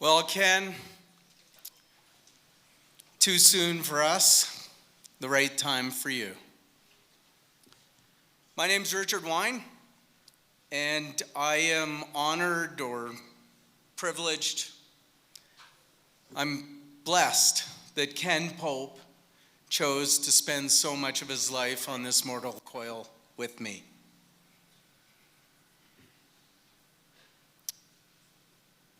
Well, Ken, too soon for us, the right time for you. My name's Richard Wine, and I am honored or privileged. I'm blessed that Ken Pope chose to spend so much of his life on this mortal coil with me.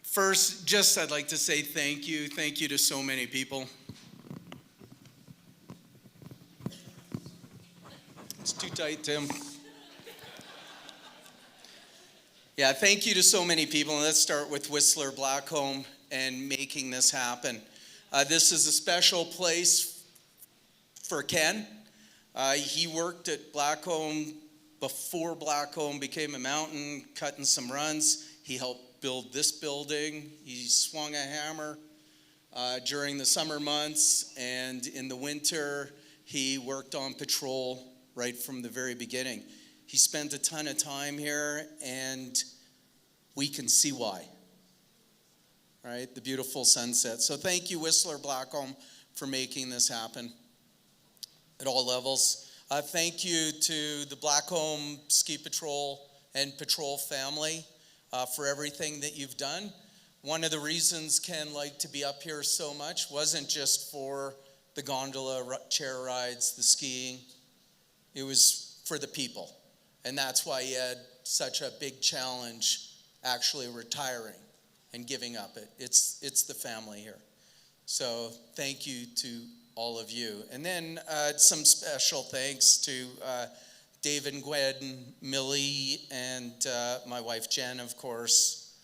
First, I'd like to say thank you. Thank you to so many people. It's too tight, Tim. Yeah, thank you to so many people. And let's start with Whistler Blackcomb and making this happen. This is a special place for Ken. He worked at Blackcomb before Blackcomb became a mountain, cutting some runs. He helped build this building. He swung a hammer during the summer months, and in the winter, he worked on patrol right from the very beginning. He spent a ton of time here, and we can see why, right? The beautiful sunset. So thank you, Whistler Blackcomb, for making this happen at all levels. Thank you to the Blackcomb Ski Patrol and Patrol family for everything that you've done. One of the reasons Ken liked to be up here so much wasn't just for the gondola chair rides, the skiing. It was for the people. And that's why he had such a big challenge actually retiring and giving up it. It's the family here. So thank you to all of you. And then some special thanks to Dave and Gwen, Millie, and my wife Jen, of course,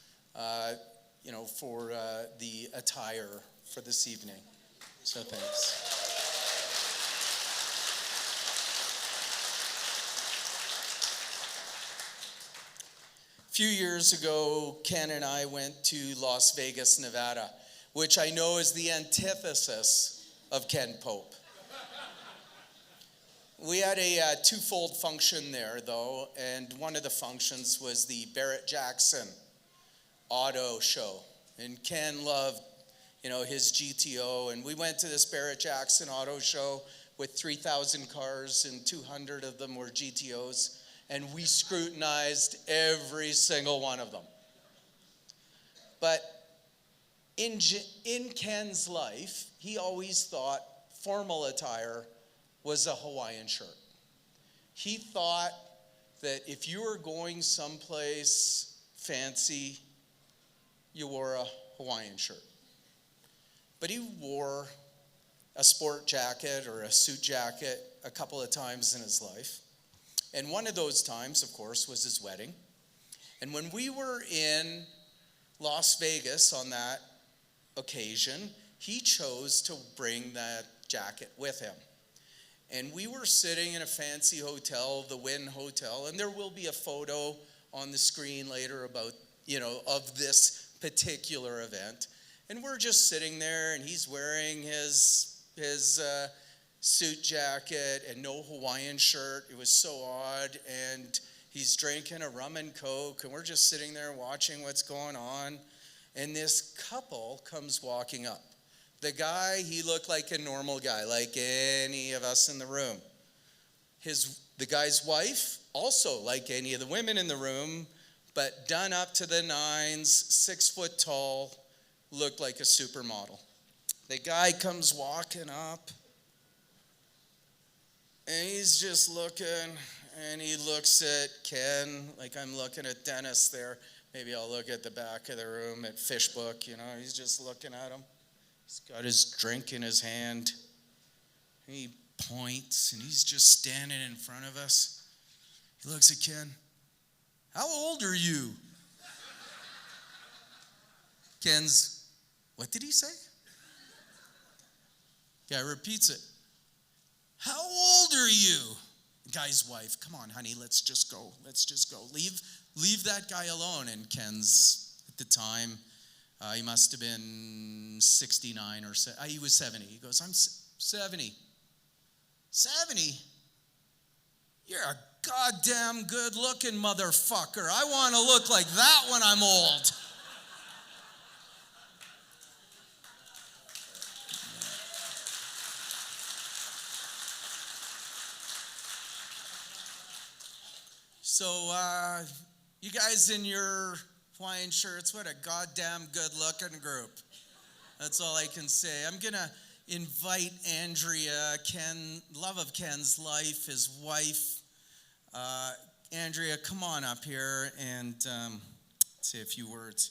for the attire for this evening. So thanks. A few years ago, Ken and I went to Las Vegas, Nevada, which I know is the antithesis of Ken Pope. We had a twofold function there, though, and one of the functions was the Barrett-Jackson auto show. And Ken loved, his GTO, and we went to this Barrett-Jackson auto show with 3,000 cars, and 200 of them were GTOs, and we scrutinized every single one of them. But in Ken's life, he always thought formal attire was a Hawaiian shirt. He thought that if you were going someplace fancy, you wore a Hawaiian shirt. But he wore a sport jacket or a suit jacket a couple of times in his life. And one of those times, of course, was his wedding. And when we were in Las Vegas on that occasion, he chose to bring that jacket with him. And we were sitting in a fancy hotel, the Wynn Hotel, and there will be a photo on the screen later about, of this particular event. And we're just sitting there, and he's wearing his suit jacket and no Hawaiian shirt. It was so odd. And he's drinking a rum and Coke, and we're just sitting there watching what's going on. And this couple comes walking up. The guy, he looked like a normal guy, like any of us in the room. The guy's wife, also like any of the women in the room, but done up to the nines, 6 foot tall, looked like a supermodel. The guy comes walking up, and he's just looking, and he looks at Ken, like I'm looking at Dennis there. Maybe I'll look at the back of the room at Fishbook, he's just looking at him. He's got his drink in his hand. He points, and he's just standing in front of us. He looks at Ken. How old are you? Ken's, what did he say? Yeah, repeats it. How old are you? Guy's wife, come on, honey, let's just go. Leave that guy alone. And Ken's, at the time, he must have been 69 or so. He was 70. He goes, I'm 70. 70? You're a goddamn good-looking motherfucker. I want to look like that when I'm old. So, you guys in your Hawaiian shirts, what a goddamn good-looking group. That's all I can say. I'm going to invite Andrea, love of Ken's life, his wife. Andrea, come on up here and say a few words.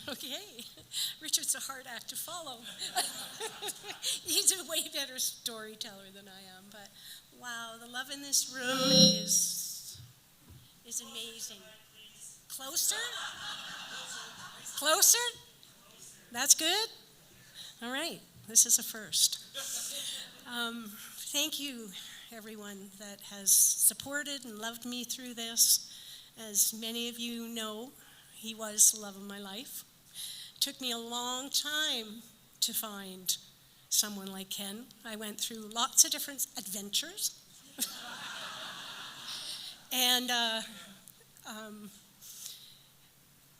Okay, Richard's a hard act to follow. He's a way better storyteller than I am, but wow, the love in this room is amazing. Closer? Closer? That's good? All right, this is a first. Thank you, everyone that has supported and loved me through this. As many of you know, he was the love of my life. Took me a long time to find someone like Ken. I went through lots of different adventures. And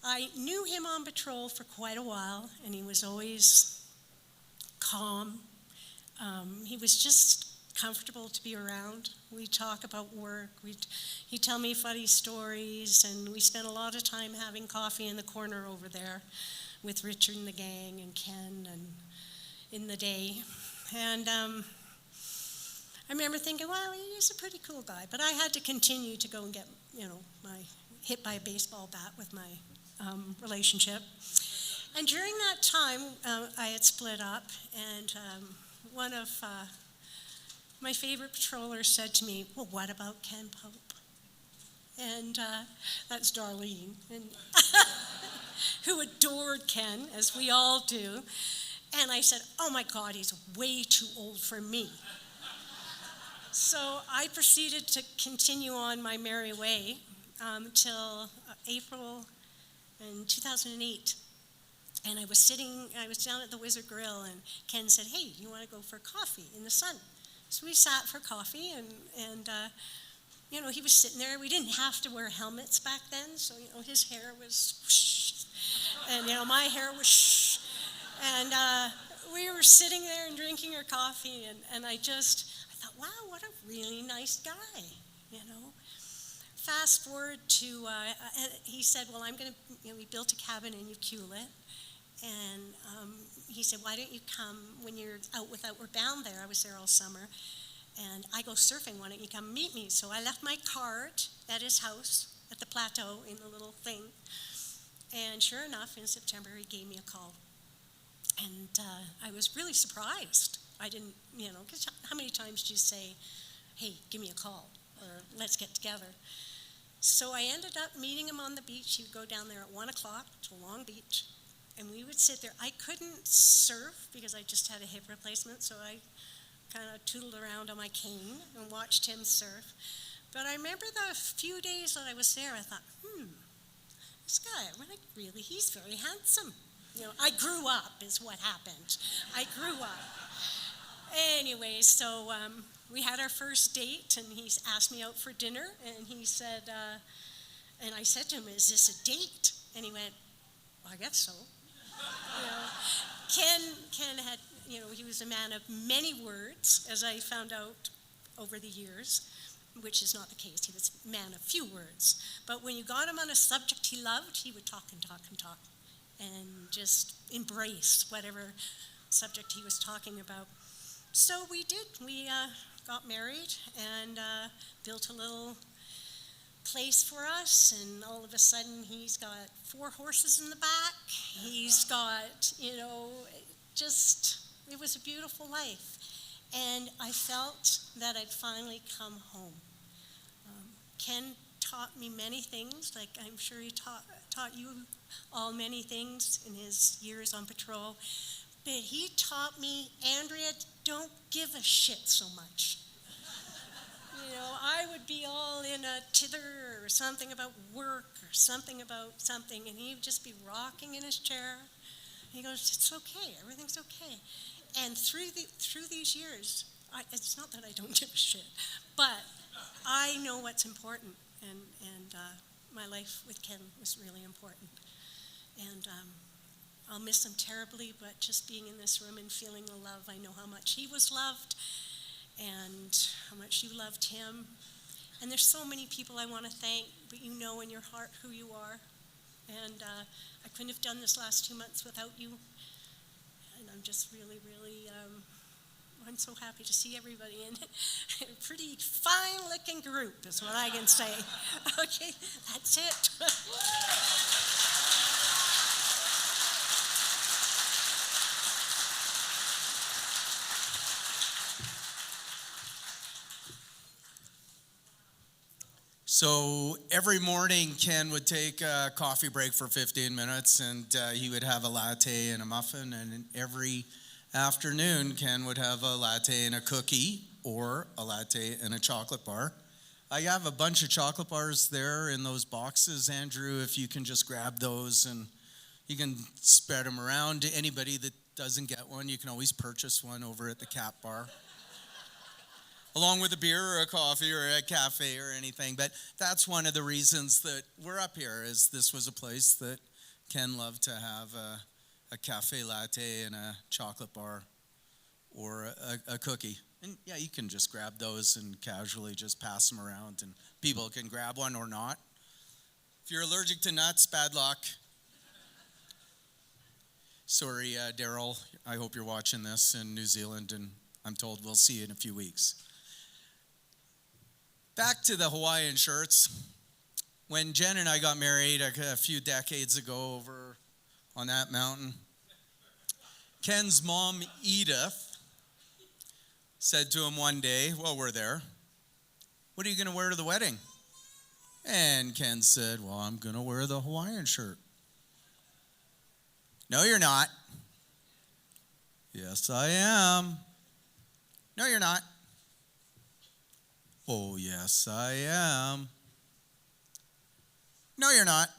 I knew him on patrol for quite a while, and he was always calm. He was just comfortable to be around. We talk about work. He'd tell me funny stories, and we spent a lot of time having coffee in the corner over there with Richard and the gang and Ken and in the day. And I remember thinking, well, he's a pretty cool guy. But I had to continue to go and get, hit by a baseball bat with my relationship. And during that time, I had split up, and one of my favorite patrollers said to me, well, what about Ken Pope? And that's Darlene, and who adored Ken, as we all do. And I said, oh my God, he's way too old for me. So I proceeded to continue on my merry way till April in 2008. And I was down at the Wizard Grill, and Ken said, hey, you want to go for coffee in the sun? So we sat for coffee, and he was sitting there. We didn't have to wear helmets back then, so, his hair was whoosh, and, my hair was shh. And we were sitting there and drinking our coffee, and I thought, wow, what a really nice guy, Fast forward to, he said, well, I'm going to, we built a cabin in Ucula, and he said, why don't you come when you're out with Outward Bound there? I was there all summer, and I go surfing, why don't you come meet me? So I left my card at his house at the plateau in the little thing, and sure enough, in September, he gave me a call. And I was really surprised. I didn't, because how many times do you say, hey, give me a call, or let's get together? So I ended up meeting him on the beach. He would go down there at 1 o'clock to Long Beach, and we would sit there. I couldn't surf because I just had a hip replacement, so I kind of tootled around on my cane and watched him surf. But I remember the few days that I was there, I thought, this guy, he's very handsome. I grew up is what happened. I grew up. Anyway, so we had our first date, and he asked me out for dinner, and he said, and I said to him, is this a date? And he went, well, I guess so. Ken had, he was a man of many words, as I found out over the years, which is not the case. He was a man of few words. But when you got him on a subject he loved, he would talk and talk and talk and just embrace whatever subject he was talking about. So we did. We got married and built a little place for us, and all of a sudden he's got 4 horses in the back. He's got, it was a beautiful life. And I felt that I'd finally come home. Ken taught me many things, like I'm sure he taught you all many things in his years on patrol. But he taught me, Andrea, don't give a shit so much. I would be all in a tither or something about work or something about something, and he would just be rocking in his chair. He goes, it's okay, everything's okay. And through these years, it's not that I don't give a shit, but I know what's important, and my life with Ken was really important. And I'll miss him terribly, but just being in this room and feeling the love, I know how much he was loved and how much you loved him. And there's so many people I want to thank, but you know in your heart who you are. And I couldn't have done this last 2 months without you. And I'm just really, really, I'm so happy to see everybody in a pretty fine-looking group is what I can say. Okay, that's it. So every morning, Ken would take a coffee break for 15 minutes, and he would have a latte and a muffin. And every afternoon, Ken would have a latte and a cookie, or a latte and a chocolate bar. I have a bunch of chocolate bars there in those boxes, Andrew, if you can just grab those, and you can spread them around to anybody that doesn't get one. You can always purchase one over at the Cat Bar, along with a beer or a coffee or a cafe or anything. But that's one of the reasons that we're up here, is this was a place that Ken loved to have a cafe latte and a chocolate bar or a cookie. And yeah, you can just grab those and casually just pass them around, and people can grab one or not. If you're allergic to nuts, bad luck. Sorry, Daryl, I hope you're watching this in New Zealand, and I'm told we'll see you in a few weeks. Back to the Hawaiian shirts. When Jen and I got married a few decades ago over on that mountain, Ken's mom, Edith, said to him one day while we're there, what are you going to wear to the wedding? And Ken said, well, I'm going to wear the Hawaiian shirt. No, you're not. Yes, I am. No, you're not. Oh, yes, I am. No, you're not.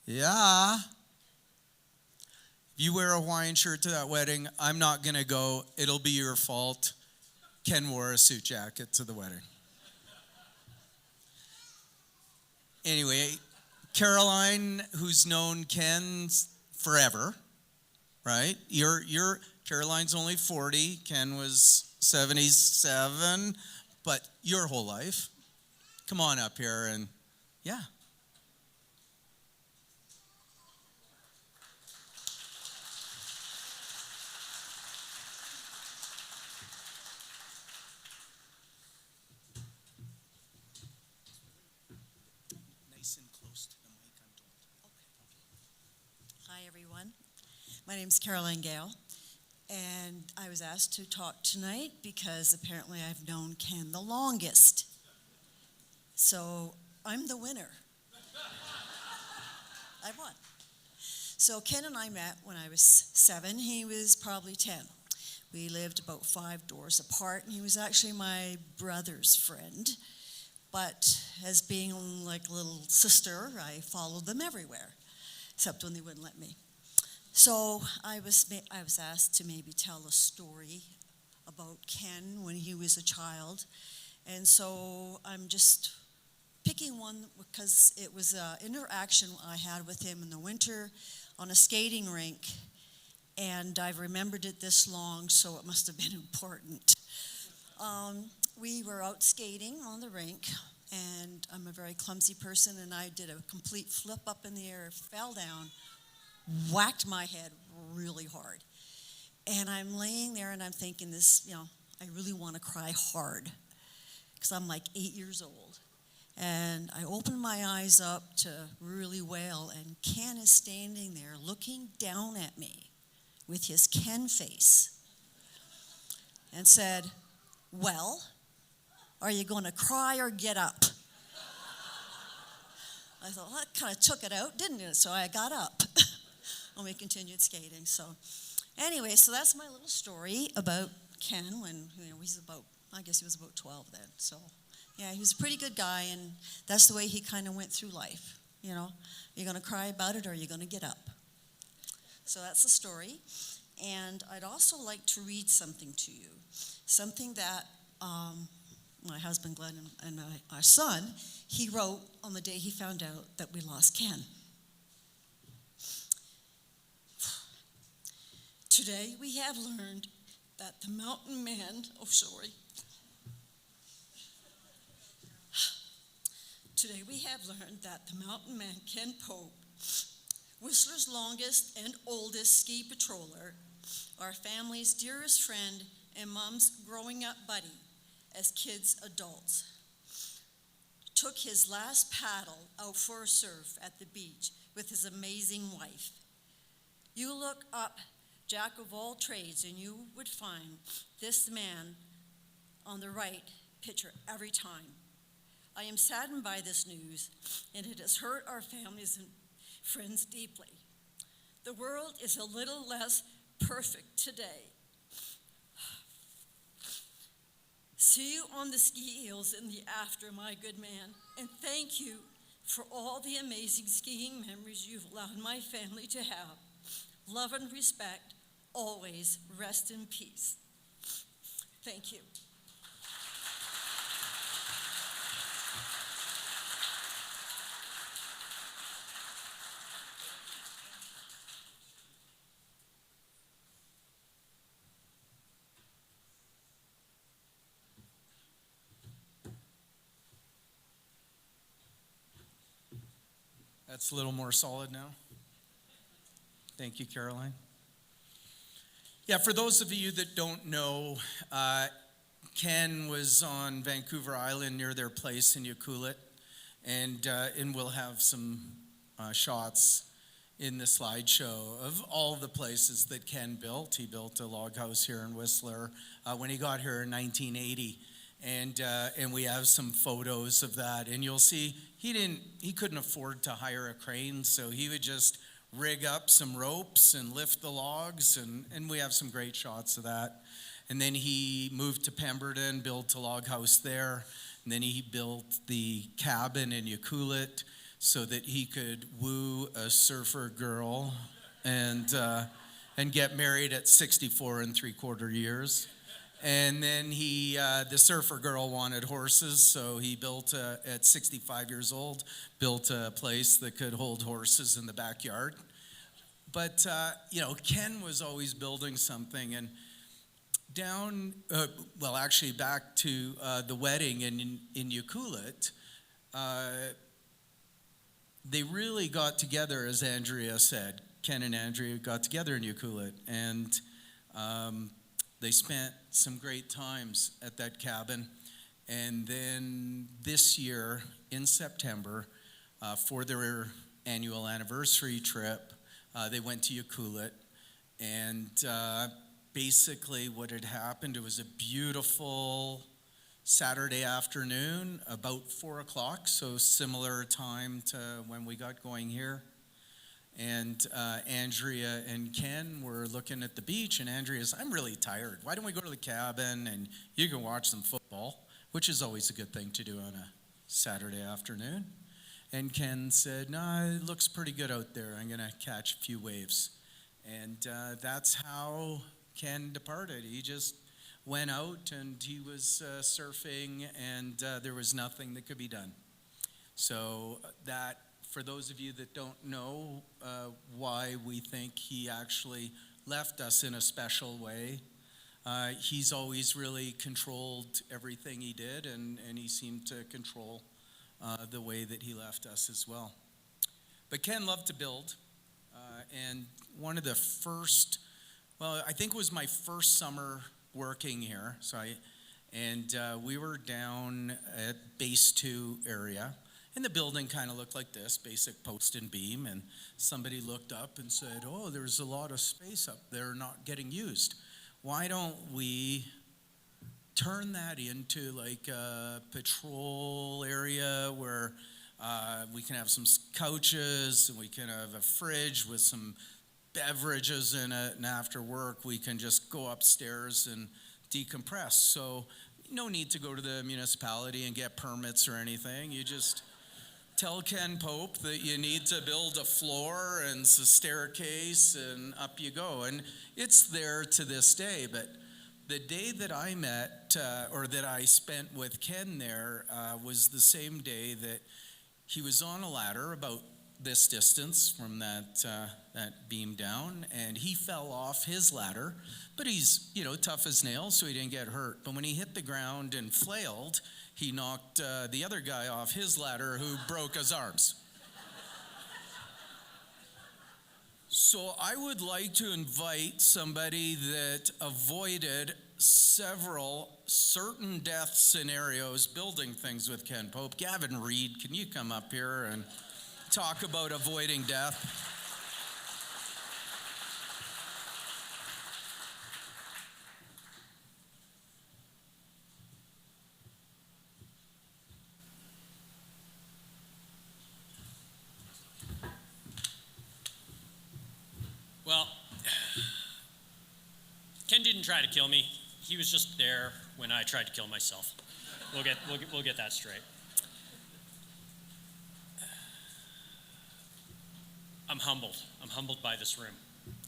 Yeah. If you wear a Hawaiian shirt to that wedding, I'm not going to go, it'll be your fault. Ken wore a suit jacket to the wedding. Anyway, Caroline, who's known Ken forever, right? Caroline's only 40. Ken was 77, but your whole life. Come on up here and, yeah. Nice and close to the mic, I'm told. Hi, everyone. My name is Caroline Gale, and I was asked to talk tonight because apparently I've known Ken the longest. So I'm the winner. I won. So Ken and I met when I was 7. He was probably 10. We lived about 5 doors apart, and he was actually my brother's friend. But as being like a little sister, I followed them everywhere, except when they wouldn't let me. So I was asked to maybe tell a story about Ken when he was a child. And so I'm just picking one because it was an interaction I had with him in the winter on a skating rink. And I've remembered it this long, so it must have been important. We were out skating on the rink, and I'm a very clumsy person, and I did a complete flip up in the air, fell down, whacked my head really hard. And I'm laying there, and I'm thinking I really want to cry hard, because I'm like 8 years old. And I opened my eyes up to really wail, and Ken is standing there looking down at me with his Ken face and said, "Well, are you going to cry or get up?" I thought, well, that kind of took it out, didn't it? So I got up and we continued skating. So anyway, so that's my little story about Ken when he's I guess he was about 12 then. So yeah, he was a pretty good guy, and that's the way he kind of went through life. You're going to cry about it or you're going to get up. So that's the story. And I'd also like to read something to you, something that my husband Glenn and our son, he wrote on the day he found out that we lost Ken. Today we have learned that the mountain man, Today we have learned that the mountain man, Ken Pope, Whistler's longest and oldest ski patroller, our family's dearest friend and Mom's growing up buddy as kids, adults, took his last paddle out for a surf at the beach with his amazing wife. You look up Jack of all trades and you would find this man on the right picture every time. I am saddened by this news, and it has hurt our families and friends deeply. The world is a little less perfect today. See you on the ski hills in the after, my good man, and thank you for all the amazing skiing memories you've allowed my family to have. Love and respect, always rest in peace. Thank you. That's a little more solid now. Thank you, Caroline. Yeah, for those of you that don't know, Ken was on Vancouver Island near their place in Yakulit, and we'll have some shots in the slideshow of all the places that Ken built. He built a log house here in Whistler when he got here in 1980. And we have some photos of that, and you'll see he couldn't afford to hire a crane, so he would just rig up some ropes and lift the logs, and we have some great shots of that. And then he moved to Pemberton, built a log house there, and then he built the cabin in Yakulit so that he could woo a surfer girl and get married at 64 3/4 years. And then the surfer girl wanted horses, so he built, at 65 years old, built a place that could hold horses in the backyard. But, Ken was always building something. And back to the wedding in Ucluelet, they really got together, as Andrea said. Ken and Andrea got together in Ucluelet, and they spent some great times at that cabin. And then this year, in September, for their annual anniversary trip, they went to Ucluelet. And basically what had happened, it was a beautiful Saturday afternoon, about 4 o'clock, so similar time to when we got going here. And Andrea and Ken were looking at the beach, and Andrea's, I'm really tired. Why don't we go to the cabin and you can watch some football, which is always a good thing to do on a Saturday afternoon. And Ken said, no, it looks pretty good out there. I'm going to catch a few waves. And that's how Ken departed. He just went out and he was surfing, and there was nothing that could be done. So that, for those of you that don't know why we think he actually left us in a special way, he's always really controlled everything he did, and he seemed to control the way that he left us as well. But Ken loved to build, and one of the first, I think it was my first summer working here. We were down at Base 2 area, and the building kind of looked like this, basic post and beam, and somebody looked up and said, oh, there's a lot of space up there not getting used. Why don't we turn that into like a patrol area where we can have some couches, and we can have a fridge with some beverages in it, and after work we can just go upstairs and decompress. So no need to go to the municipality and get permits or anything. You just tell Ken Pope that you need to build a floor and a staircase, and up you go. And it's there to this day. But the day that I met, or that I spent with Ken there, was the same day that he was on a ladder about this distance from that beam down, and he fell off his ladder. But he's, tough as nails, so he didn't get hurt. But when he hit the ground and flailed, he knocked the other guy off his ladder, who broke his arms. So I would like to invite somebody that avoided several certain death scenarios building things with Ken Pope. Gavin Reed, can you come up here and talk about avoiding death? Well, Ken didn't try to kill me. He was just there when I tried to kill myself. We'll get that straight. I'm humbled. I'm humbled by this room.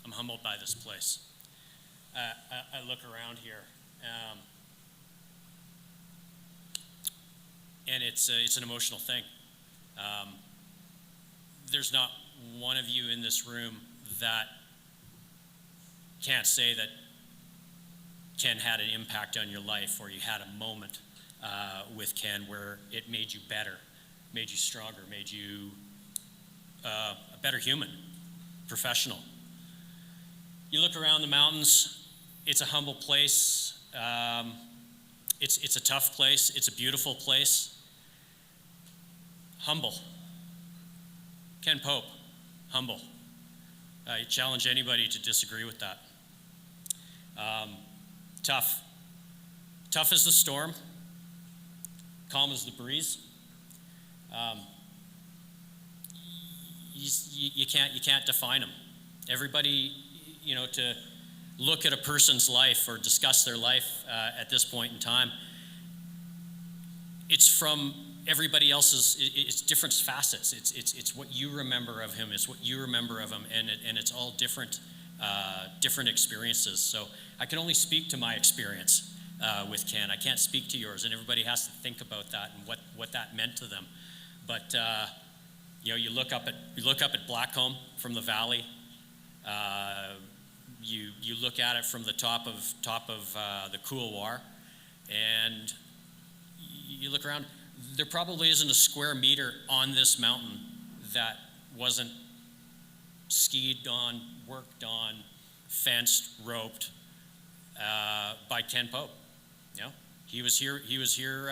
I'm humbled by this place. I look around here, and it's an emotional thing. There's not one of you in this room that can't say that Ken had an impact on your life, or you had a moment with Ken where it made you better, made you stronger, made you a better human, professional. You look around the mountains, it's a humble place. It's a tough place. It's a beautiful place. Humble. Ken Pope, humble. I challenge anybody to disagree with that. Tough. Tough as the storm. Calm as the breeze. You can't define them. Everybody, to look at a person's life or discuss their life at this point in time, it's from everybody else's. It's different facets. It's what you remember of him. It's what you remember of him, and it's all different experiences. So I can only speak to my experience. with Ken. I can't speak to yours, and everybody has to think about that and what that meant to them. But you look up at Blackcomb from the valley. You look at it from the top of the couloir, and you look around. There probably isn't a square meter on this mountain that wasn't skied on, worked on, fenced, roped by Ken Pope. He was here. He was here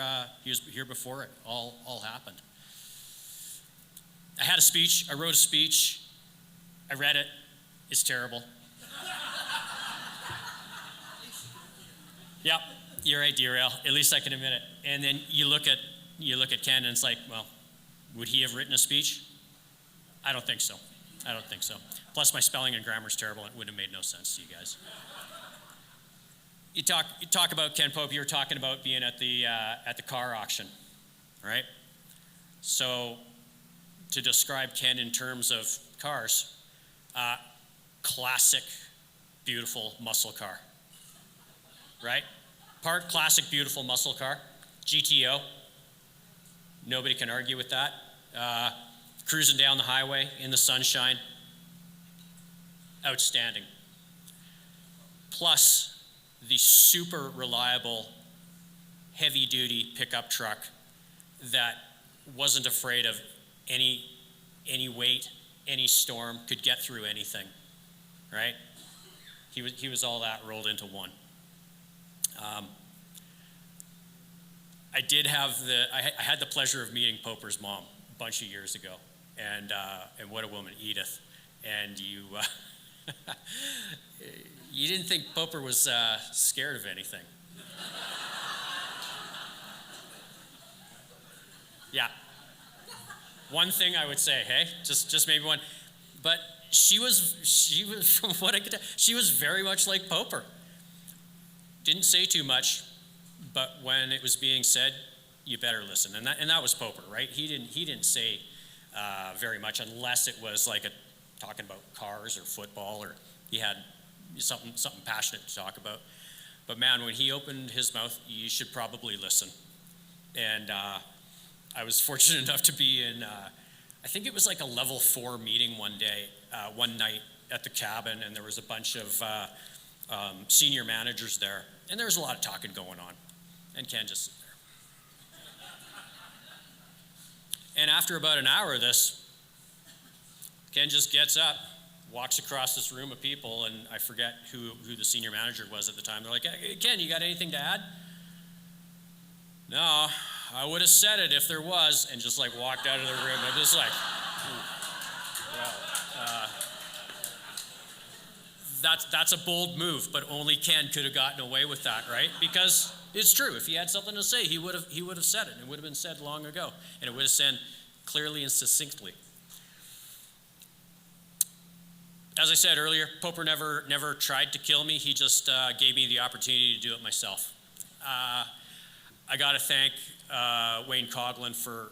before it all happened. I had a speech. I wrote a speech. I read it. It's terrible. Yep, you're right, Derail. At least I can admit it. And then you look at Ken, and it's like, well, would he have written a speech? I don't think so. Plus, my spelling and grammar is terrible, and it would have made no sense to you guys. You talk about Ken Pope. You were talking about being at the car auction, right? So, to describe Ken in terms of cars, classic, beautiful muscle car, right? Part classic, beautiful muscle car, GTO. Nobody can argue with that. Cruising down the highway in the sunshine, outstanding. Plus, the super reliable, heavy-duty pickup truck that wasn't afraid of any weight, any storm, could get through anything, right? He was all that rolled into one. I had the pleasure of meeting Poper's mom a bunch of years ago, and what a woman, Edith. And you didn't think Poper was scared of anything. Yeah. One thing I would say, hey, just maybe one, but she was from what I could tell, she was very much like Poper. Didn't say too much, but when it was being said, you better listen. And that was Poper, right? He didn't say very much unless it was like talking about cars or football, or he had something passionate to talk about. But man, when he opened his mouth, you should probably listen. And I was fortunate enough to be in, I think it was like a level 4 meeting one night at the cabin, and there was a bunch of senior managers there, and there was a lot of talking going on, and Ken just sit there. And after about an hour of this, Ken just gets up, walks across this room of people, and I forget who the senior manager was at the time. They're like, hey, Ken, you got anything to add? No, I would have said it if there was, and just like walked out of the room. I'm just like, that's a bold move, but only Ken could have gotten away with that, right? Because it's true. If he had something to say, he would have said it. It would have been said long ago, and it would have said clearly and succinctly. As I said earlier, Poper never tried to kill me. He just gave me the opportunity to do it myself. I got to thank Wayne Coughlin for,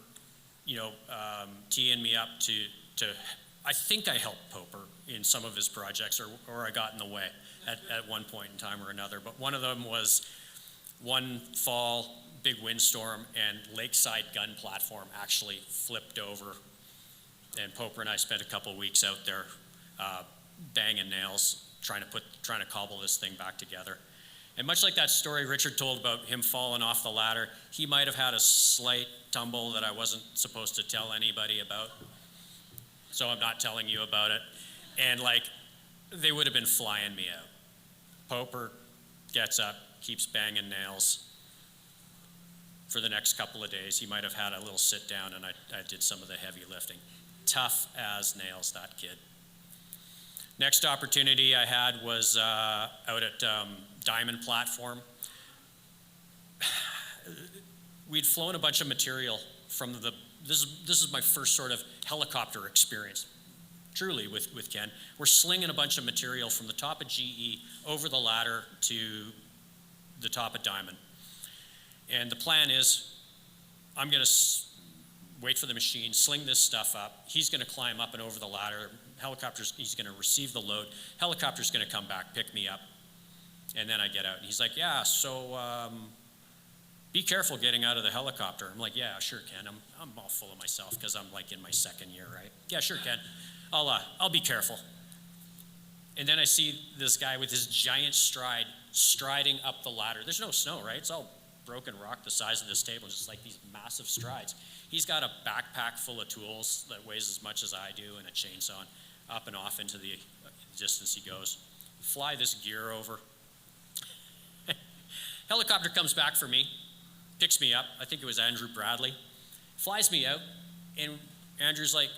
teeing me up to. I think I helped Poper in some of his projects, or I got in the way at one point in time or another. But one of them was one fall, big windstorm, and Lakeside Gun Platform actually flipped over. And Poper and I spent a couple of weeks out there banging nails, trying to cobble this thing back together. And much like that story Richard told about him falling off the ladder, he might have had a slight tumble that I wasn't supposed to tell anybody about. So I'm not telling you about it. And they would have been flying me out. Poper gets up, keeps banging nails. For the next couple of days, he might have had a little sit down, and I did some of the heavy lifting. Tough as nails, that kid. Next opportunity I had was out at Diamond Platform. We'd flown a bunch of material from this is my first sort of helicopter experience, truly, with Ken. We're slinging a bunch of material from the top of GE over the ladder to the top of Diamond. And the plan is, I'm going to wait for the machine, sling this stuff up. He's going to climb up and over the ladder. He's going to receive the load. Helicopter's going to come back, pick me up, And then I get out, and he's like, yeah, so be careful getting out of the helicopter. I'm like, yeah, sure, Ken. I'm all full of myself because I'm like in my second year, right? Yeah, sure, Ken. I'll be careful. And then I see this guy with his giant stride striding up the ladder. There's no snow, right? It's all broken rock the size of this table, just like these massive strides. He's got a backpack full of tools that weighs as much as I do and a chainsaw, and up and off into the distance he goes. Fly this gear over. Helicopter comes back for me, picks me up. I think it was Andrew Bradley. Flies me out, and Andrew's like,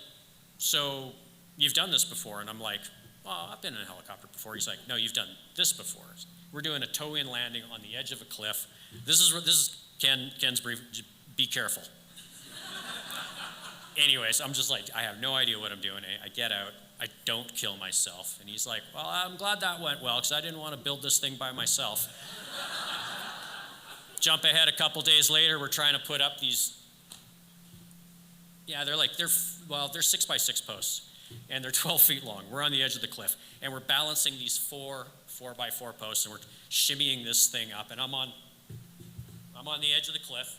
so you've done this before? And I'm like, well, I've been in a helicopter before. He's like, no, you've done this before. We're doing a tow-in landing on the edge of a cliff. This is Ken's brief. Be careful. Anyways, I'm just like, I have no idea what I'm doing. I get out. I don't kill myself. And he's like, well, I'm glad that went well because I didn't want to build this thing by myself. Jump ahead a couple days later, we're trying to put up these, they're 6x6 posts. And they're 12 feet long. We're on the edge of the cliff, and we're balancing these 4x4 posts, and we're shimmying this thing up. And I'm on the edge of the cliff,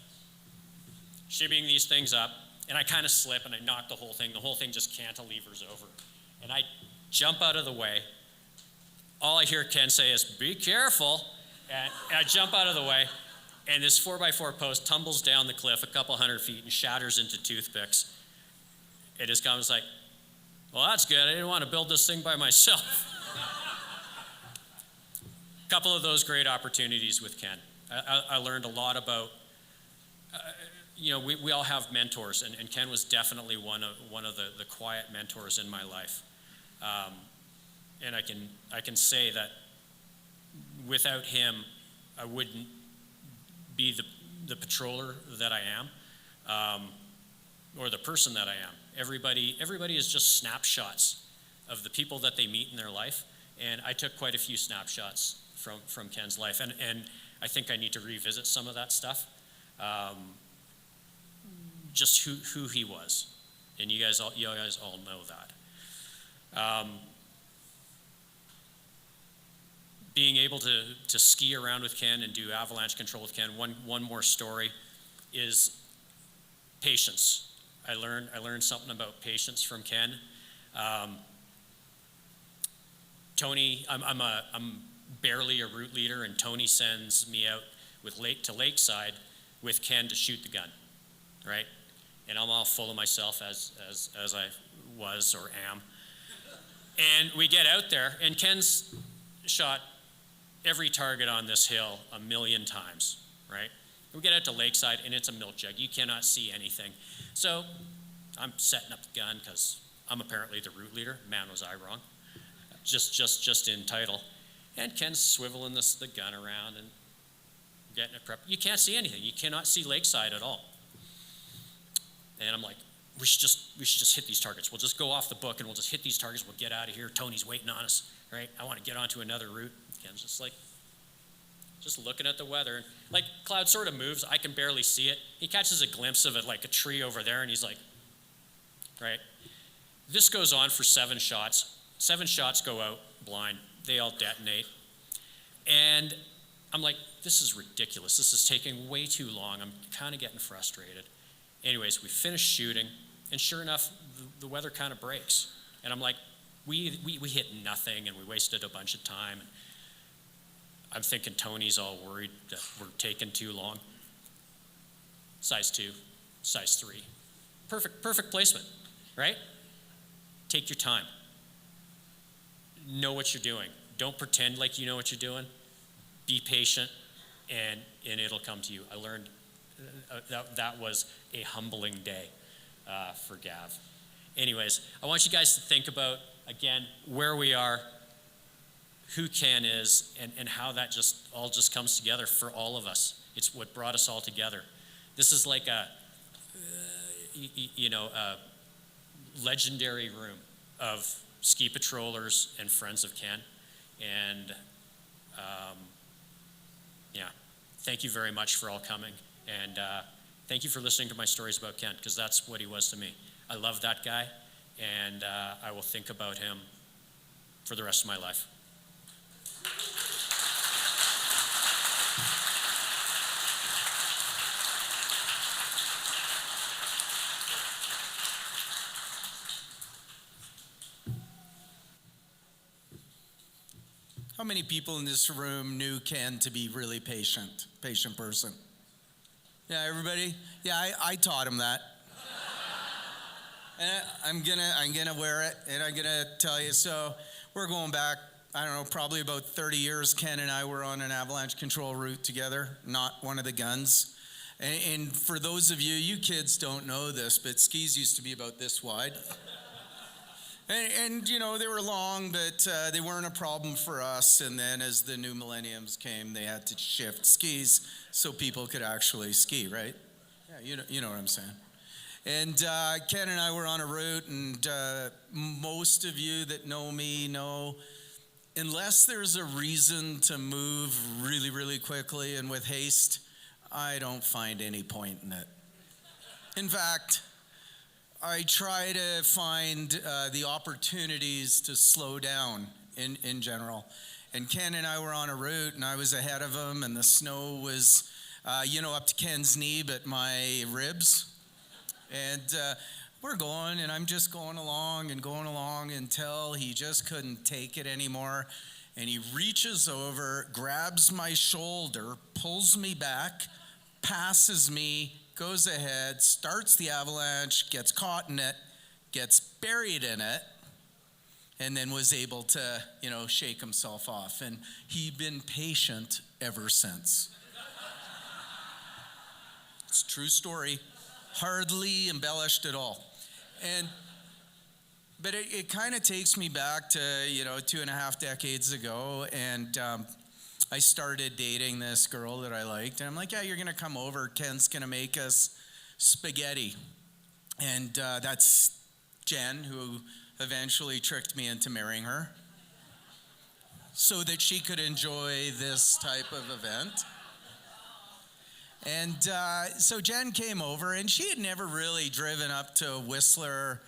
shimmying these things up, and I kind of slip, and I knock the whole thing. The whole thing just cantilevers over, and I jump out of the way. All I hear Ken say is, "Be careful!" And I jump out of the way, and this 4x4 post tumbles down the cliff a couple hundred feet and shatters into toothpicks. It just comes like, well, that's good. I didn't want to build this thing by myself. A couple of those great opportunities with Ken. I learned a lot about, we all have mentors, and Ken was definitely one of the quiet mentors in my life. And I can say that without him, I wouldn't be the patroller that I am, or the person that I am. Everybody is just snapshots of the people that they meet in their life, and I took quite a few snapshots from Ken's life, and I think I need to revisit some of that stuff, just who he was, and you guys all know that. Being able to ski around with Ken and do avalanche control with Ken. One more story is patience. I learned something about patience from Ken. Tony, I'm barely a route leader, and Tony sends me out to Lakeside with Ken to shoot the gun, right? And I'm all full of myself as I was or am. And we get out there, and Ken's shot every target on this hill 1,000,000 times, right? We get out to Lakeside, and it's a milk jug. You cannot see anything. So I'm setting up the gun because I'm apparently the route leader. Man, was I wrong. Just in title. And Ken's swiveling the gun around and getting it prepped. You can't see anything. You cannot see Lakeside at all. And I'm like, we should just hit these targets. We'll just go off the book and we'll just hit these targets. We'll get out of here. Tony's waiting on us, right? I want to get onto another route. Ken's just looking at the weather. And like, cloud sort of moves. I can barely see it. He catches a glimpse of it, like a tree over there, and he's like, right? This goes on for 7 shots. 7 shots go out blind. They all detonate. And I'm like, this is ridiculous. This is taking way too long. I'm kind of getting frustrated. Anyways, we finish shooting, and sure enough, the weather kind of breaks. And I'm like, we hit nothing, and we wasted a bunch of time. And I'm thinking Tony's all worried that we're taking too long. Size 2, size 3. Perfect placement, right? Take your time. Know what you're doing. Don't pretend like you know what you're doing. Be patient, and it'll come to you. I learned that was a humbling day for Gav. Anyways, I want you guys to think about, again, where we are, who Ken is, and how that all comes together for all of us. It's what brought us all together. This is like a legendary room of ski patrollers and friends of Ken. And thank you very much for all coming. And thank you for listening to my stories about Ken, because that's what he was to me. I love that guy, and I will think about him for the rest of my life. How many people in this room knew Ken to be really patient person? Yeah, everybody? Yeah, I taught him that. And I'm gonna wear it, and I'm gonna tell you. So we're going back, I don't know, probably about 30 years. Ken and I were on an avalanche control route together, not one of the guns. And for those of you, you kids don't know this, but skis used to be about this wide. And you know, they were long, but they weren't a problem for us. And then as the new millenniums came, they had to shift skis so people could actually ski, right? Yeah, you know what I'm saying. And Ken and I were on a route, and most of you that know me know, unless there's a reason to move really, really quickly and with haste, I don't find any point in it. In fact, I try to find the opportunities to slow down in general. And Ken and I were on a route, and I was ahead of him, and the snow was, up to Ken's knee, but my ribs. And we're going, and I'm just going along until he just couldn't take it anymore. And he reaches over, grabs my shoulder, pulls me back, passes me, goes ahead, starts the avalanche, gets caught in it, gets buried in it, and then was able to, shake himself off. And he'd been patient ever since. It's a true story, hardly embellished at all. But it kind of takes me back to, 2.5 decades ago, and I started dating this girl that I liked, and I'm like, yeah, you're gonna come over, Ken's gonna make us spaghetti. And that's Jen, who eventually tricked me into marrying her so that she could enjoy this type of event. And so Jen came over, and she had never really driven up to Whistler,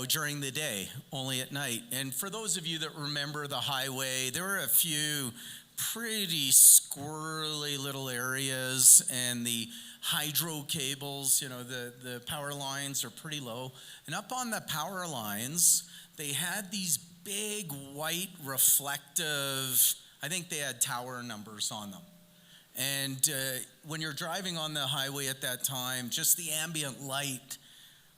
during the day, only at night. And for those of you that remember the highway, there were a few pretty squirrely little areas, and the hydro cables, the power lines are pretty low. And up on the power lines, they had these big white reflective, I think they had tower numbers on them. And when you're driving on the highway at that time, just the ambient light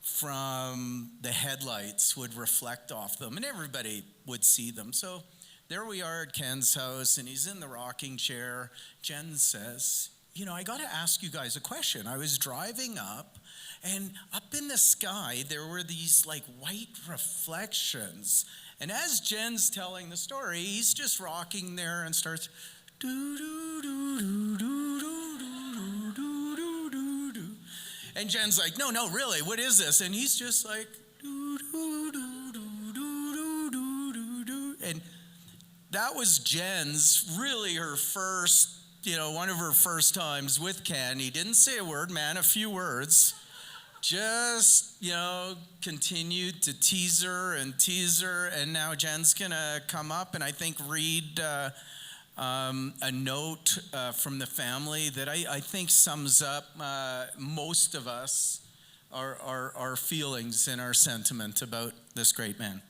from the headlights would reflect off them, and everybody would see them. So there we are at Ken's house, and he's in the rocking chair. Jen says, I got to ask you guys a question. I was driving up, and up in the sky, there were these like white reflections. And as Jen's telling the story, he's just rocking there and starts, do do do do do do do do do do do. And Jen's like, no, really, what is this? And he's just like, do do do do do do do do. And that was Jen's, really her first, one of her first times with Ken. He didn't say a word, man, a few words. Just, continued to tease her, and now Jen's gonna come up and I think read a note from the family that I think sums up most of us, our feelings and our sentiment about this great man.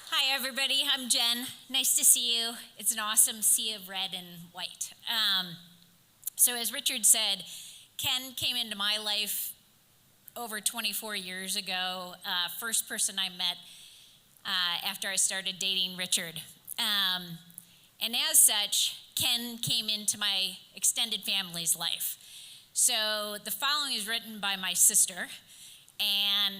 Hi, everybody. I'm Jen. Nice to see you. It's an awesome sea of red and white. So as Richard said, Ken came into my life over 24 years ago. First person I met after I started dating Richard. And as such, Ken came into my extended family's life. So the following is written by my sister and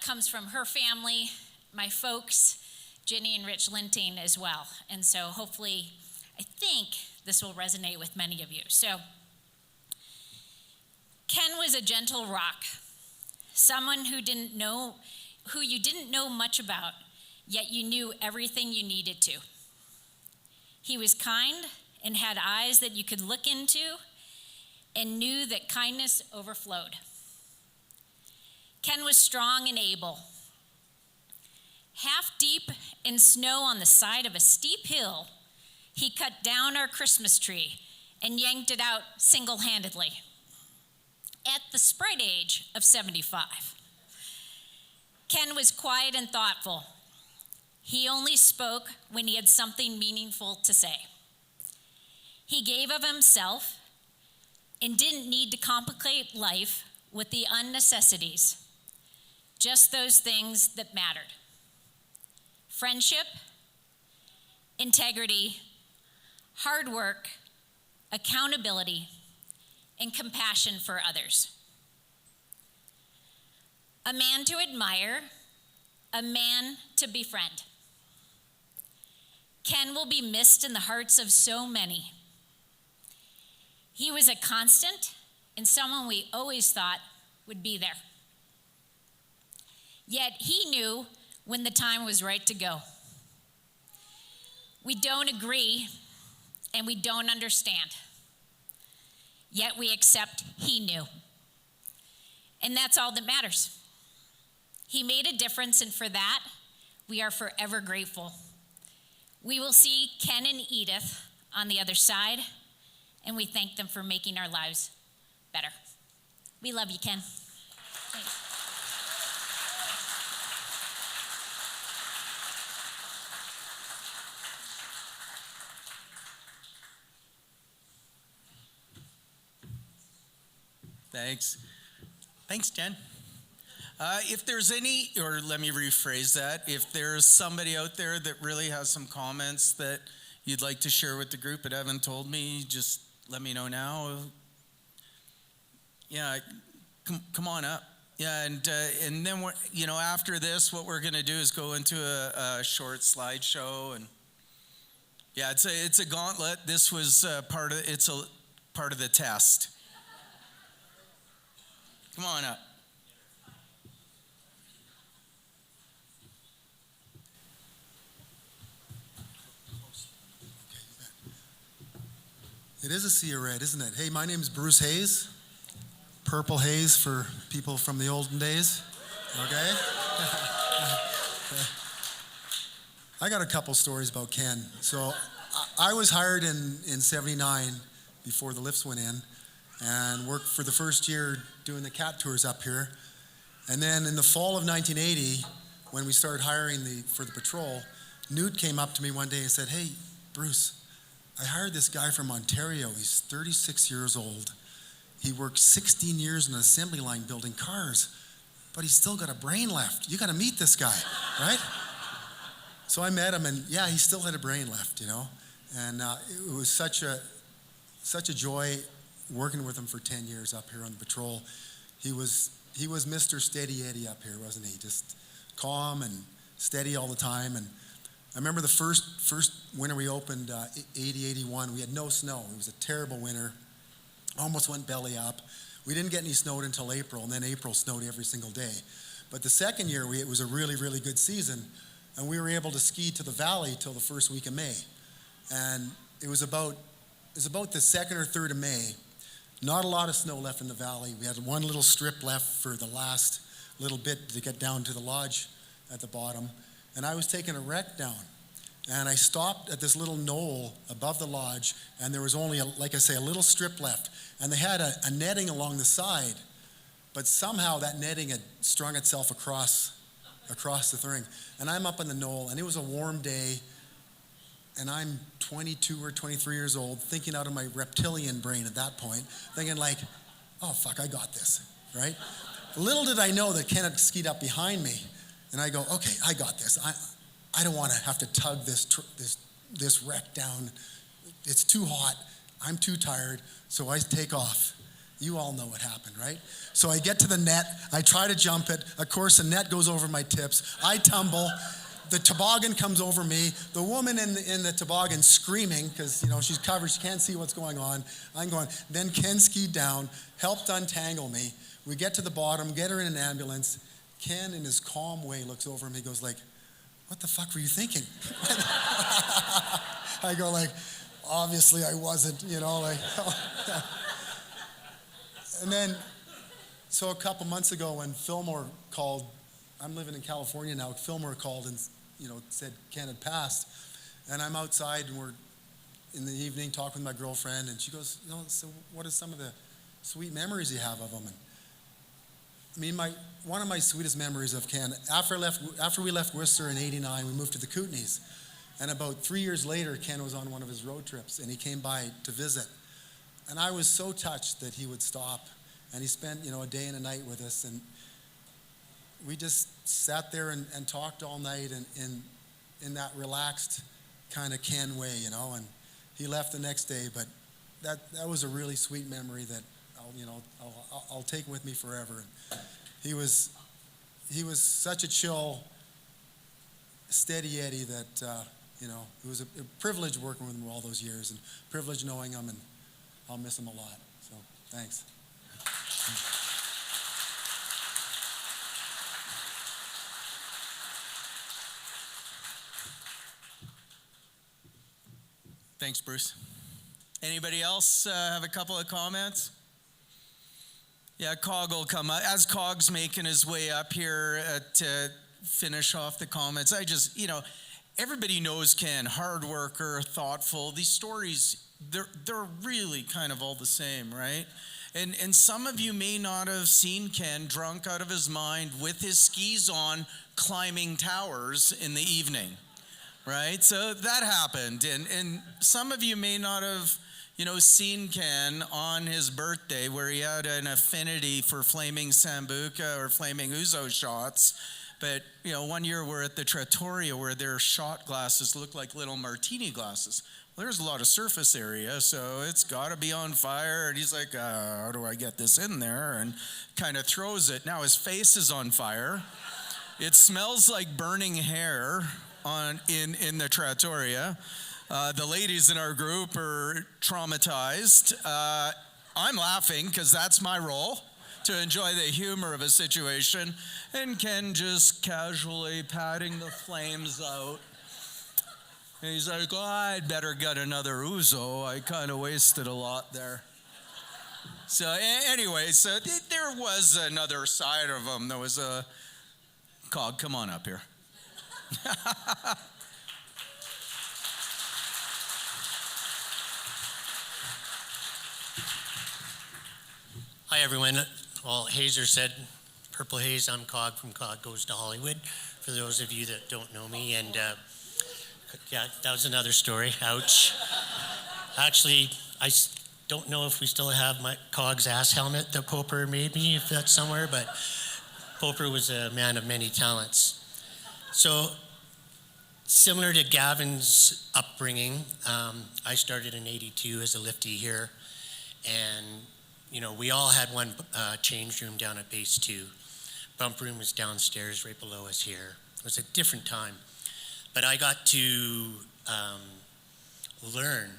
comes from her family, my folks, Ginny and Rich Linting as well. And so hopefully, I think this will resonate with many of you. So Ken was a gentle rock, someone who you didn't know much about, yet you knew everything you needed to. He was kind and had eyes that you could look into and knew that kindness overflowed. Ken was strong and able. Half deep in snow on the side of a steep hill, he cut down our Christmas tree and yanked it out single-handedly at the sprite age of 75. Ken was quiet and thoughtful. He only spoke when he had something meaningful to say. He gave of himself and didn't need to complicate life with the unnecessities, just those things that mattered. Friendship, integrity, hard work, accountability, and compassion for others. A man to admire, a man to befriend. Ken will be missed in the hearts of so many. He was a constant and someone we always thought would be there. Yet he knew when the time was right to go. We don't agree and we don't understand. Yet we accept he knew. And that's all that matters. He made a difference, and for that, we are forever grateful. We will see Ken and Edith on the other side, and we thank them for making our lives better. We love you, Ken. Thanks. Thanks, Jen. If there's any, or let me rephrase that, if there's somebody out there that really has some comments that you'd like to share with the group but haven't told me, just let me know now. Yeah, come on up. Yeah, and then after this, what we're going to do is go into a short slideshow, and yeah, it's a gauntlet. This was part of the test. Come on up. It is a sea of red, isn't it? Hey, my name's Bruce Hayes. Purple Hayes for people from the olden days. Okay? I got a couple stories about Ken. So I was hired in 79 before the lifts went in and worked for the first year doing the cat tours up here. And then in the fall of 1980, when we started hiring for the patrol, Newt came up to me one day and said, "Hey, Bruce, I hired this guy from Ontario. He's 36 years old. He worked 16 years in an assembly line building cars, but he's still got a brain left. You got to meet this guy, right?" So I met him, and yeah, he still had a brain left, And it was such a joy working with him for 10 years up here on the patrol. He was Mr. Steady Eddie up here, wasn't he? Just calm and steady all the time. And I remember the first winter we opened, 80-81, we had no snow. It was a terrible winter. Almost went belly up. We didn't get any snow until April, and then April snowed every single day. But the second year, it was a really, really good season, and we were able to ski to the valley till the first week of May. And it was about the second or third of May. Not a lot of snow left in the valley. We had one little strip left for the last little bit to get down to the lodge at the bottom. And I was taking a wreck down. And I stopped at this little knoll above the lodge, and there was only, a little strip left. And they had a netting along the side, but somehow that netting had strung itself across the thing. And I'm up on the knoll, and it was a warm day, and I'm 22 or 23 years old, thinking out of my reptilian brain at that point, thinking like, oh, fuck, I got this, right? Little did I know that Ken had skied up behind me, and I go, okay, I got this. I don't want to have to tug this wreck down. It's too hot. I'm too tired, so I take off. You all know what happened, right? So I get to the net. I try to jump it. Of course, the net goes over my tips. I tumble. The toboggan comes over me. The woman in the toboggan screaming because she's covered. She can't see what's going on. I'm going. Then Ken skied down, helped untangle me. We get to the bottom, get her in an ambulance. Ken, in his calm way, looks over at me. He goes like, "What the fuck were you thinking?" I go like, "Obviously I wasn't, like." And then, so a couple months ago when Fillmore called, I'm living in California now, Fillmore called and, said Ken had passed. And I'm outside and we're in the evening talking with my girlfriend, and she goes, "So what are some of the sweet memories you have of him?" one of my sweetest memories of Ken, after we left Whistler in '89, we moved to the Kootenays. And about 3 years later, Ken was on one of his road trips, and he came by to visit. And I was so touched that he would stop. And he spent, a day and a night with us. And we just sat there and talked all night in that relaxed kind of Ken way, And he left the next day, but that was a really sweet memory that I'll take with me forever. And he was such a chill, steady Eddie that it was a privilege working with him all those years, and privilege knowing him, and I'll miss him a lot. So thanks. Thanks, Bruce. Anybody else have a couple of comments? Yeah, Cog will come up. As Cog's making his way up here to finish off the comments, I just, everybody knows Ken, hard worker, thoughtful. These stories, they're really kind of all the same, right? And some of you may not have seen Ken drunk out of his mind with his skis on, climbing towers in the evening, right? So that happened. And some of you may not have, seen Ken on his birthday where he had an affinity for flaming Sambuca or flaming Ouzo shots. But, one year we're at the Trattoria where their shot glasses look like little martini glasses. Well, there's a lot of surface area, so it's got to be on fire. And he's like, how do I get this in there? And kind of throws it. Now his face is on fire. It smells like burning hair in the Trattoria. The ladies in our group are traumatized. I'm laughing because that's my role, to enjoy the humor of a situation, and Ken just casually patting the flames out. And he's like, I'd better get another Ouzo. I kind of wasted a lot there. So anyway, there was another side of him. There was a, Cog, come on up here. Hi, everyone. Well, Hazer said, Purple Haze, I'm Cog from Cog Goes to Hollywood, for those of you that don't know me. And yeah, that was another story. Ouch. Actually, I don't know if we still have my Cog's ass helmet that Popper made me, if that's somewhere, but Popper was a man of many talents. So, similar to Gavin's upbringing, I started in '82 as a lifty here, and we all had one change room down at base 2. Bump room was downstairs right below us here. It was a different time. But I got to learn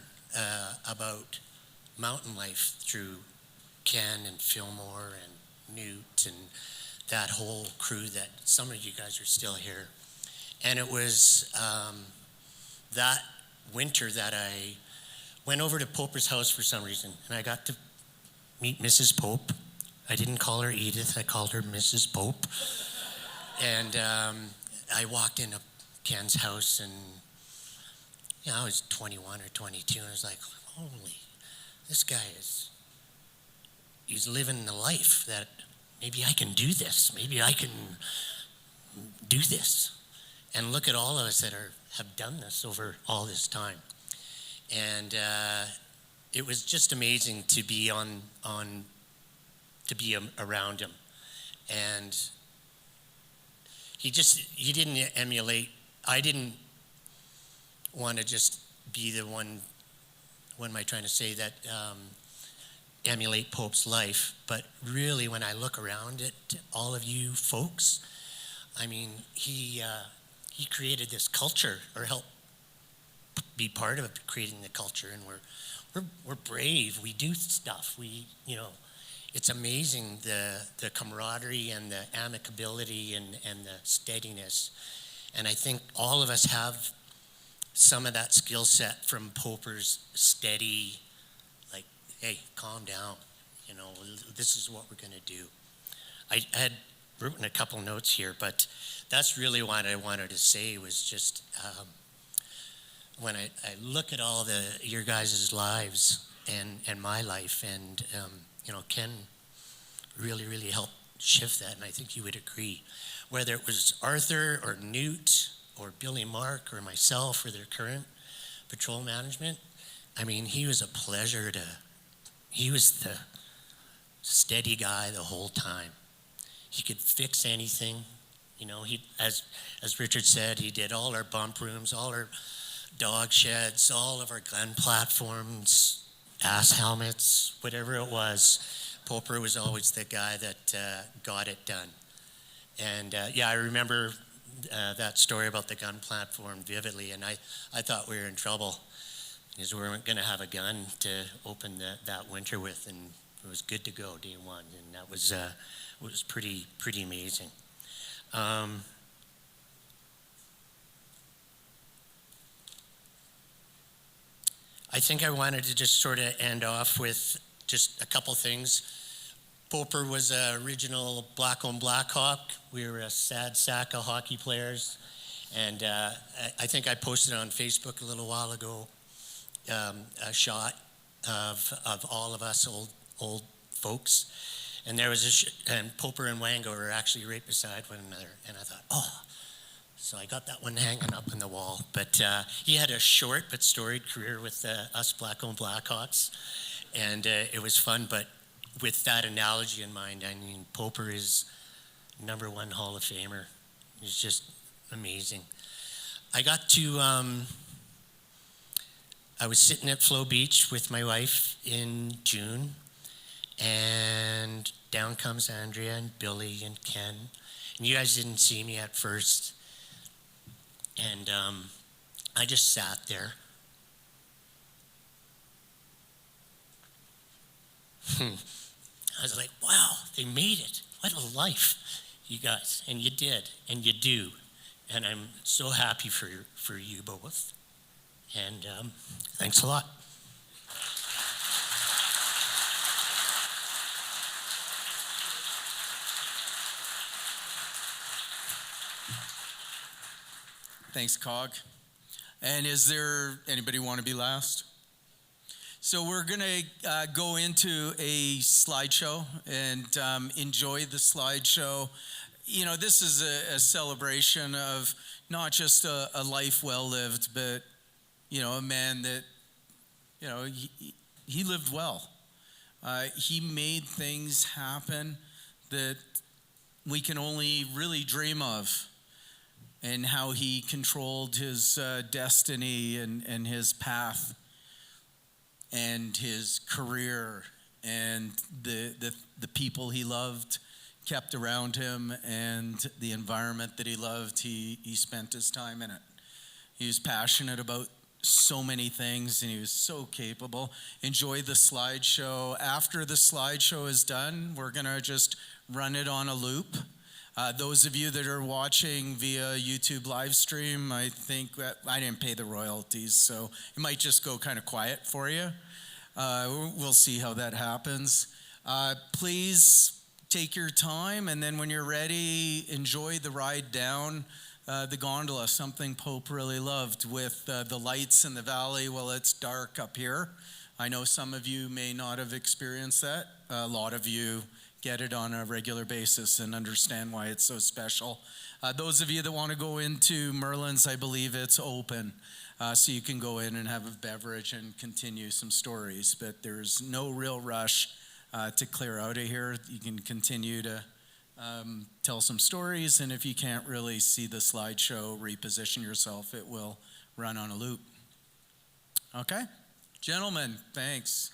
about mountain life through Ken and Fillmore and Newt and that whole crew that some of you guys are still here. And it was that winter that I went over to Popper's house for some reason, and I got to meet Mrs. Pope. I didn't call her Edith, I called her Mrs. Pope. And I walked into Ken's house, and I was 21 or 22, and I was like, holy, this guy he's living the life that maybe I can do this. Maybe I can do this. And look at all of us that have done this over all this time. And it was just amazing to be around him. And he didn't emulate. I didn't want to just be the one, what am I trying to say, that emulate Pope's life. But really, when I look around at all of you folks, I mean, he created this culture, or helped be part of creating the culture, and we're brave. We do stuff. It's amazing the camaraderie and the amicability and the steadiness. And I think all of us have some of that skill set from Popper's steady, like, hey, calm down. This is what we're going to do. I had written a couple notes here, but that's really what I wanted to say was just when I look at all your guys' lives and my life, and Ken really, really helped shift that, and I think you would agree. Whether it was Arthur or Newt or Billy Mark or myself or their current patrol management, I mean, he was a pleasure he was the steady guy the whole time. He could fix anything. You know, as Richard said, he did all our bump rooms, all our dog sheds, all of our gun platforms, ass helmets, whatever it was. Poper was always the guy that got it done. And I remember that story about the gun platform vividly, and I thought we were in trouble because we weren't going to have a gun to open that winter with, and it was good to go day one, and that was pretty amazing. I think I wanted to just sort of end off with just a couple things. Poper was an original Blackcomb Blackhawk. We were a sad sack of hockey players. And I think I posted on Facebook a little while ago a shot of all of us old folks. And there was and Poper and Wango were actually right beside one another. And I thought, oh. So I got that one hanging up on the wall. But he had a short but storied career with us Blackcomb Blackhawks. And it was fun, but with that analogy in mind, I mean, Poper is #1 Hall of Famer. He's just amazing. I got to, I was sitting at Flow Beach with my wife in June, and down comes Andrea and Billy and Ken. And you guys didn't see me at first. And I just sat there. I was like, wow, they made it. What a life, you guys. And you did, and you do. And I'm so happy for you both. And thanks a lot. Thanks, Cog. And is there anybody want to be last? So we're going to go into a slideshow and enjoy the slideshow. You know, this is a celebration of not just a life well lived, but, you know, a man that, you know, he lived well. He made things happen that we can only really dream of, and how he controlled his destiny and his path and his career, and the people he loved kept around him, and the environment that he loved, he spent his time in it. He was passionate about so many things, and he was so capable. Enjoy the slideshow. After the slideshow is done, we're gonna just run it on a loop. Those of you that are watching via YouTube live stream, I think I didn't pay the royalties, so it might just go kind of quiet for you. We'll see how that happens. Please take your time, and then when you're ready, enjoy the ride down the gondola, something Pope really loved, with the lights in the valley while it's dark up here. I know some of you may not have experienced that. A lot of you get it on a regular basis and understand why it's so special. Those of you that want to go into Merlin's, I believe it's open, so you can go in and have a beverage and continue some stories, but there's no real rush to clear out of here. You can continue to tell some stories, and if you can't really see the slideshow, reposition yourself. It will run on a loop. Okay? Gentlemen, thanks.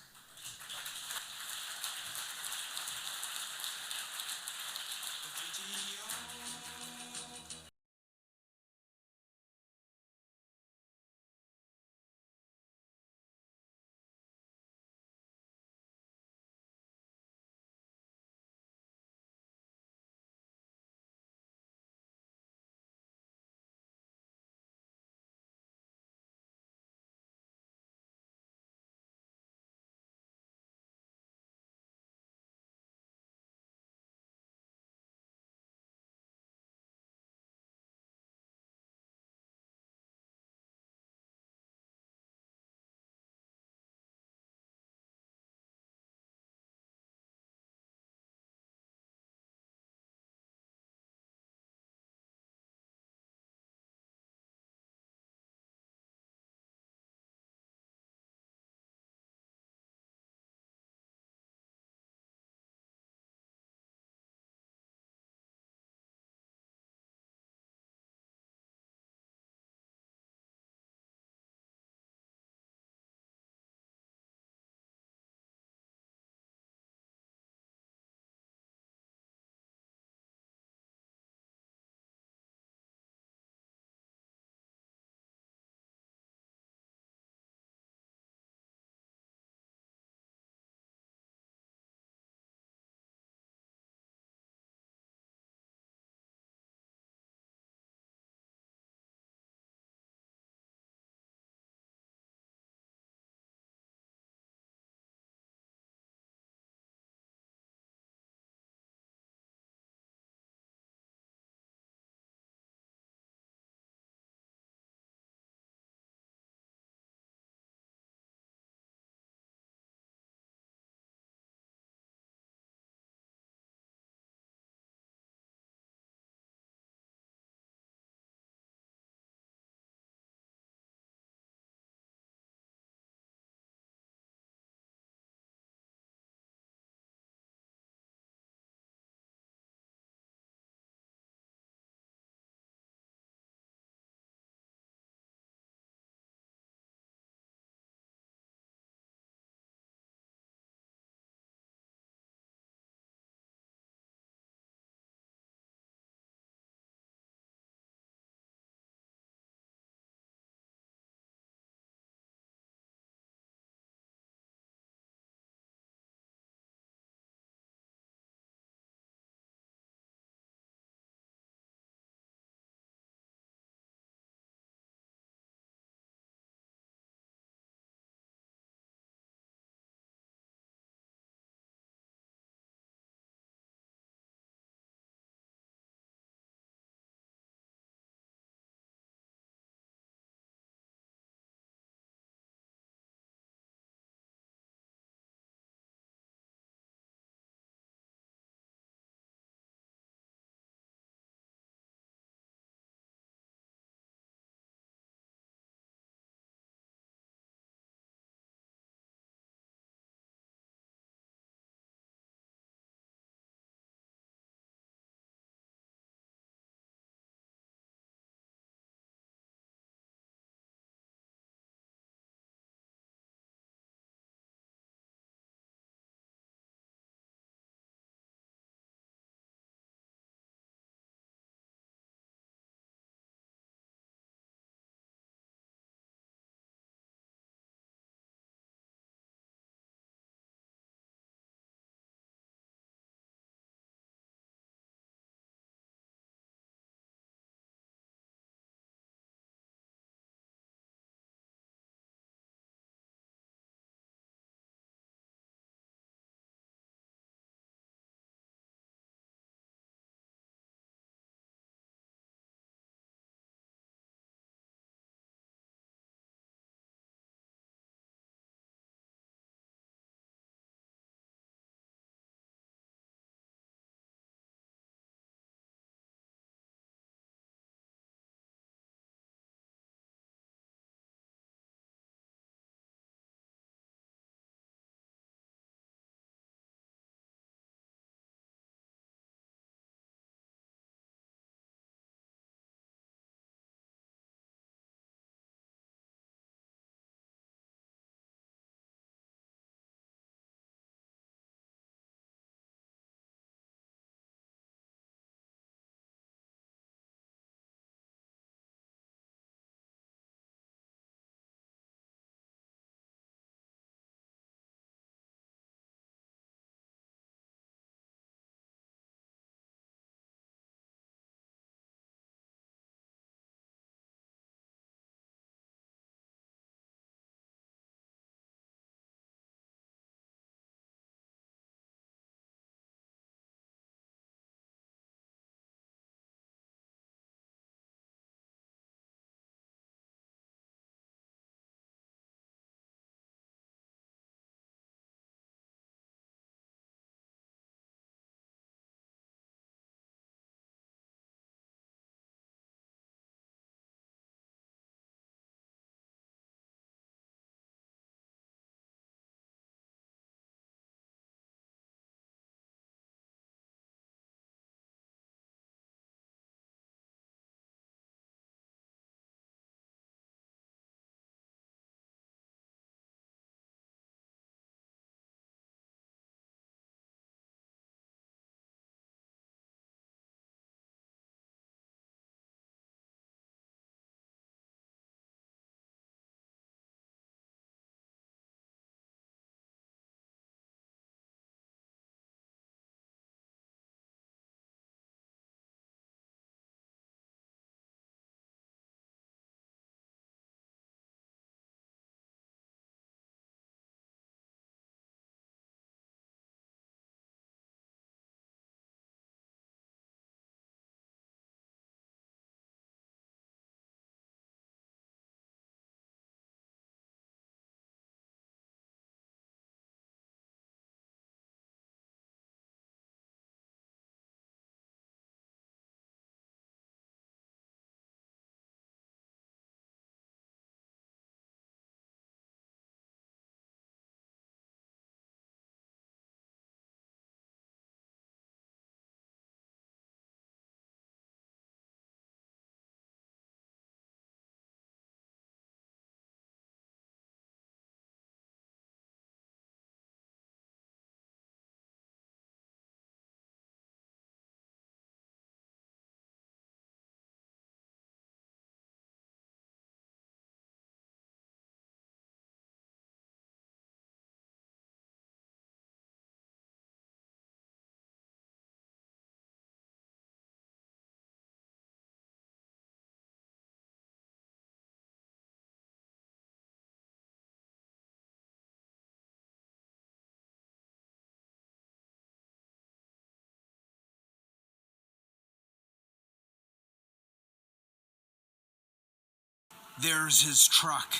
There's his truck.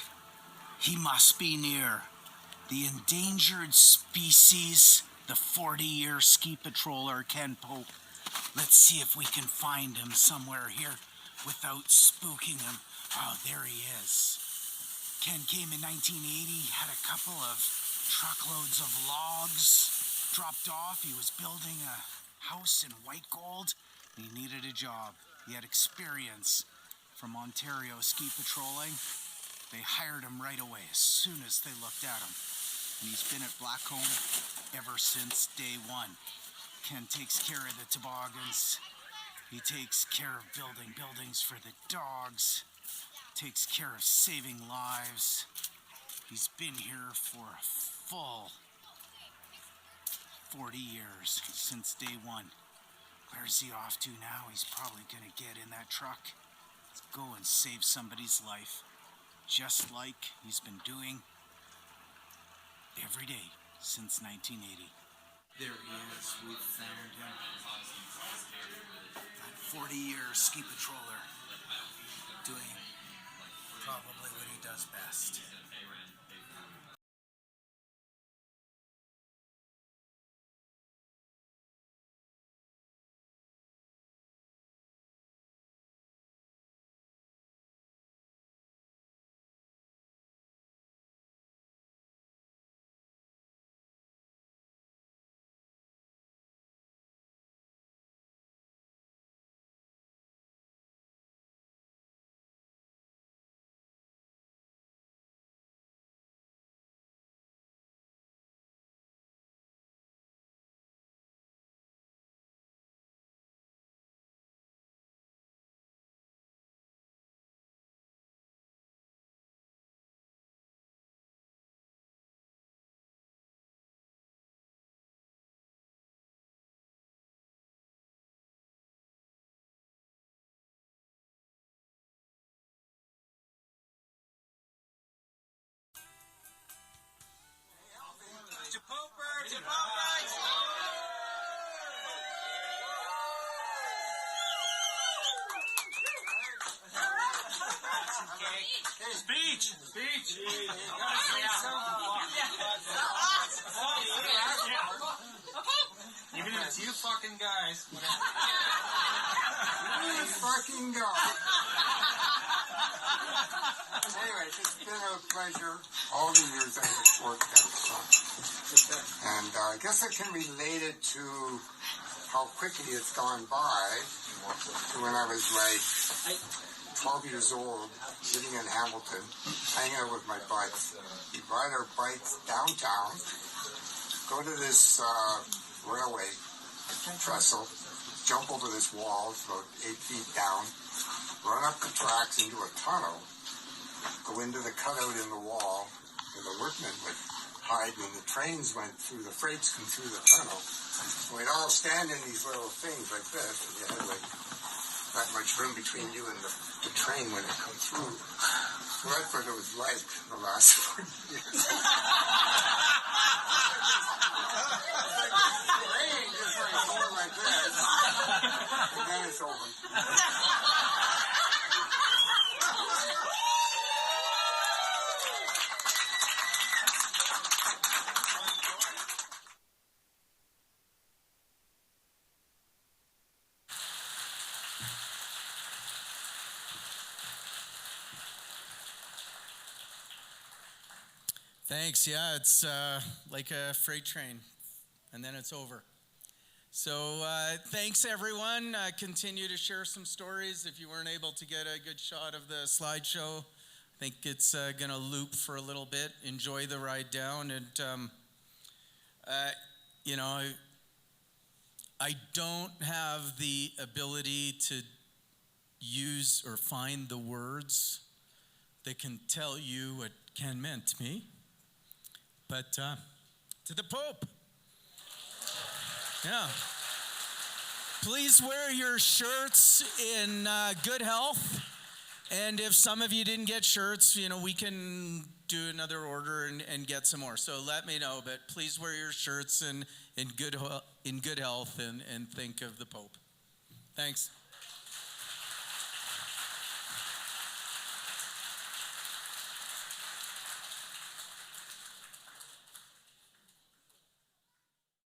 He must be near. The endangered species, the 40-year ski patroller Ken Pope. Let's see if we can find him somewhere here without spooking him. Oh, there he is. Ken came in 1980, had a couple of truckloads of logs dropped off. He was building a house in white gold. He needed a job. He had experience from Ontario ski patrolling. They hired him right away as soon as they looked at him. And he's been at Blackcomb ever since day one. Ken takes care of the toboggans. He takes care of building buildings for the dogs. Takes care of saving lives. He's been here for a full 40 years, since day one. Where's he off to now? He's probably gonna get in that truck. Let's go and save somebody's life. Just like he's been doing every day since 1980. There he is. We found him. That 40-year ski patroller doing probably what he does best. Speech! Even if it's you fucking guys. You fucking go. Anyways, it's been a pleasure all the years I've worked at the sun. And I guess I can relate it to how quickly it's gone by to when I was like 12 years old, living in Hamilton, hanging out with my buds. We ride our bikes downtown, go to this railway trestle, jump over this wall, it's about 8 feet down, run up the tracks into a tunnel, go into the cutout in the wall, and the workmen would hide when the trains went through, the freights come through the tunnel. And we'd all stand in these little things like this, and you had like that much room between you and the train when it comes through. So that's what it was like the last 40 years. Just like going like this, and then it's over. Thanks. Yeah, it's like a freight train, and then it's over. So thanks, everyone. Continue to share some stories. If you weren't able to get a good shot of the slideshow, I think it's going to loop for a little bit. Enjoy the ride down. And, you know, I don't have the ability to use or find the words that can tell you what Ken meant to me. But to the Pope, yeah. Please wear your shirts in good health. And if some of you didn't get shirts, you know, we can do another order and get some more. So let me know. But please wear your shirts in good health and think of the Pope. Thanks.